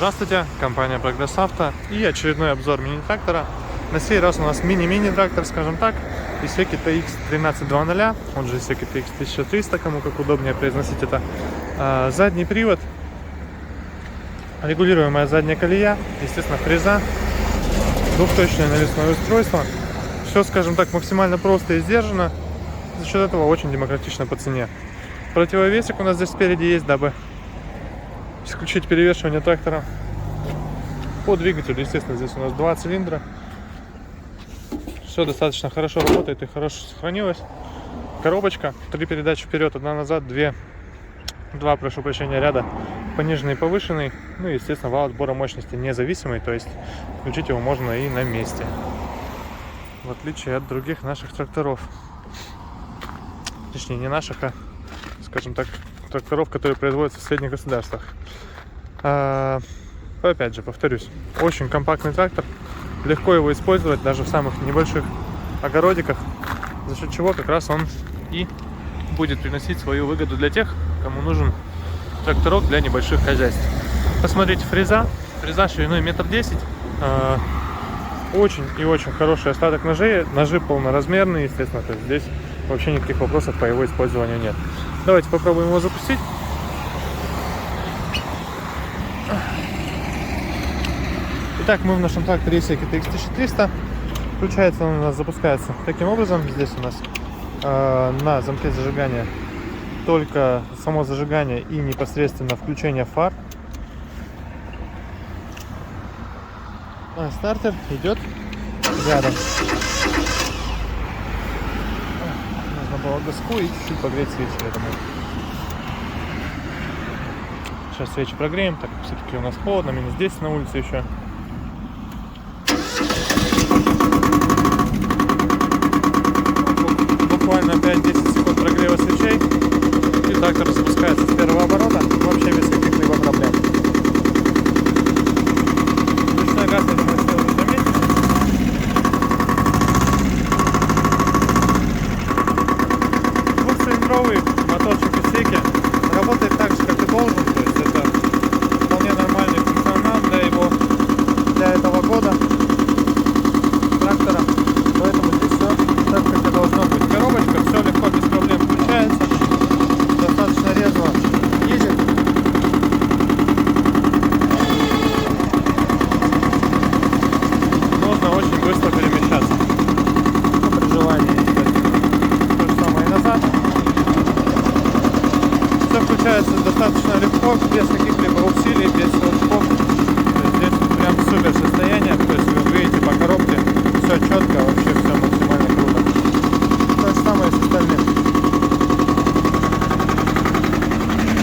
Здравствуйте, компания Прогресс Авто и очередной обзор мини-трактора. На сей раз у нас мини-трактор, скажем так, Исеки TX 1320, он же Исеки TX 1300, кому как удобнее произносить это. Задний привод, регулируемая задняя колея, естественно фреза, двухточное навесное устройство. Все, скажем так, максимально просто и сдержанно, за счет этого очень демократично по цене. Противовесик у нас здесь спереди есть, дабы исключить перевешивание трактора. По двигателю, естественно, здесь у нас 2 цилиндра. Все достаточно хорошо работает и хорошо сохранилось. Коробочка, 3 передачи вперед, 1 назад, 2, прошу прощения, ряда пониженный и повышенный. Ну и, естественно, вал отбора мощности независимый, то есть включить его можно и на месте, в отличие от других наших тракторов. Точнее, не наших, а, скажем так, тракторов, которые производятся в соседних государствах. Опять же, повторюсь, очень компактный трактор, легко его использовать даже в самых небольших огородиках, за счет чего как раз он и будет приносить свою выгоду для тех, кому нужен тракторок для небольших хозяйств. Посмотрите, фреза шириной 1,10 м, очень и очень хороший остаток ножей, ножи полноразмерные, естественно, то есть здесь вообще никаких вопросов по его использованию нет. Давайте попробуем его запустить. Итак, мы в нашем тракторе Исеки TX 1300. Включается он у нас, запускается таким образом. Здесь у нас на замке зажигания только само зажигание и непосредственно включение фар. Стартер идет рядом. Нужно было доску и чуть-чуть погреть свечи, я думаю. Сейчас свечи прогреем, так как все-таки у нас холодно, минус 10 на улице еще. Буквально 5-10 секунд прогрева свечей, и трактор запускается с первого оборота, вообще без каких-либо проблем. Ручной газ, я думаю, все уже заметили. Двухцилиндровый моторчик Исеки работает так же, как и должен, то есть это вполне нормальный функционал для этого года трактора, поэтому здесь все так, как и должно быть. Коробочка, все легко, без проблем включается, достаточно резво едет. Нужно очень быстро перемещаться, при желании. То же самое и назад. Все включается достаточно легко, без каких-либо усилий, без толчков. Здесь прям супер состояние, то есть вы видите по коробке, все четко, вообще все максимально круто. То же самое и с остальным.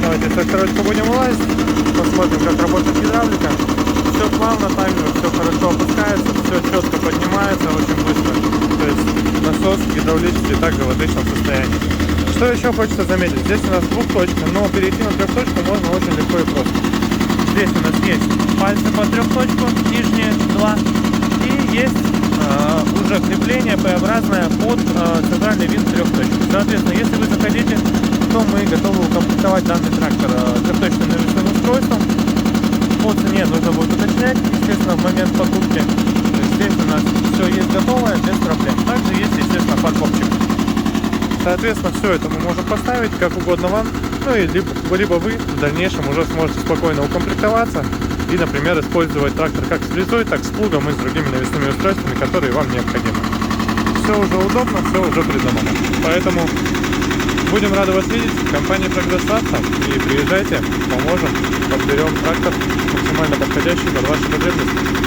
Давайте тракторочку будем улазить, посмотрим, как работает гидравлика. Все плавно, также все хорошо опускается, все четко поднимается очень быстро. То есть насос гидравлический также в отличном состоянии. Что еще хочется заметить? Здесь у нас двухточка, но перейти на трехточку можно очень легко и просто. Здесь у нас есть пальцы по трехточку, нижние 2, и есть уже крепление П-образное под центральный винт трехточки. Соответственно, если вы захотите, то мы готовы укомплектовать данный трактор трехточным навесным устройством. По цене нужно будет уточнять, естественно, в момент покупки. Здесь у нас все есть готовое, без проблем. Также есть, естественно, фаркопчик. Соответственно, все это мы можем поставить как угодно вам, ну и либо вы в дальнейшем уже сможете спокойно укомплектоваться и, например, использовать трактор как с фрезой, так с плугом и с другими навесными устройствами, которые вам необходимы. Все уже удобно, все уже придумано. Поэтому будем рады вас видеть в компании Прогресс Авто, и приезжайте, поможем, подберем трактор максимально подходящий под ваши потребности.